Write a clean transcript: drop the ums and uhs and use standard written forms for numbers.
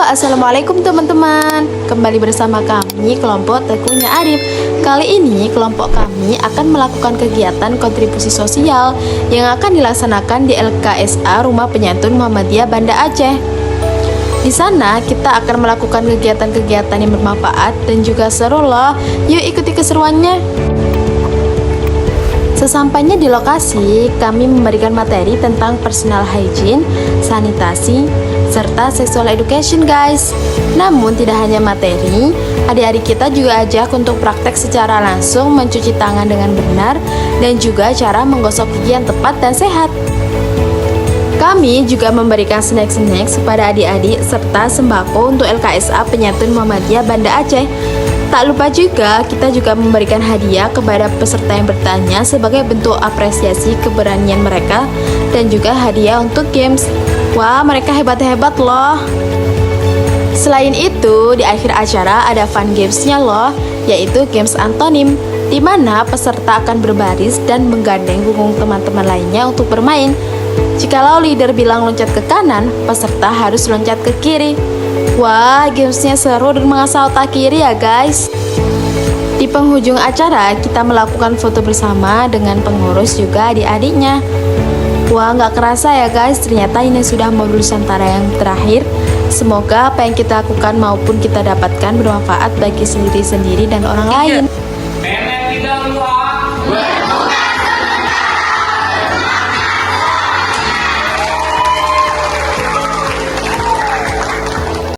Assalamualaikum teman-teman. Kembali bersama kami kelompok Tekunya Arif. Kali ini kelompok kami akan melakukan kegiatan kontribusi sosial yang akan dilaksanakan di LKSA Rumah Penyantun Muhammadiyah Banda Aceh. Di sana kita akan melakukan kegiatan-kegiatan yang bermanfaat dan juga seru loh. Yuk ikuti keseruannya. Sesampainya di lokasi, kami memberikan materi tentang personal hygiene, sanitasi, serta sexual education guys. Namun tidak hanya materi, adik-adik kita juga ajak untuk praktek secara langsung mencuci tangan dengan benar dan juga cara menggosok gigi yang tepat dan sehat. Kami juga memberikan snack-snack kepada adik-adik serta sembako untuk LKSA Penyantun Muhammadiyah Banda Aceh. Tak lupa juga, kita juga memberikan hadiah kepada peserta yang bertanya sebagai bentuk apresiasi keberanian mereka dan juga hadiah untuk games. Wah, mereka hebat-hebat loh. Selain itu, di akhir acara ada fun gamesnya loh, yaitu games antonim, di mana peserta akan berbaris dan menggandeng punggung teman-teman lainnya untuk bermain. Jikalau leader bilang loncat ke kanan, peserta harus loncat ke kiri. Wah, gamesnya seru dan mengasah otak kiri ya guys. Di penghujung acara, kita melakukan foto bersama dengan pengurus juga adik-adiknya. Wah, nggak kerasa ya guys, ternyata ini sudah modul Nusantara yang terakhir. Semoga apa yang kita lakukan maupun kita dapatkan bermanfaat bagi sendiri-sendiri dan orang lain.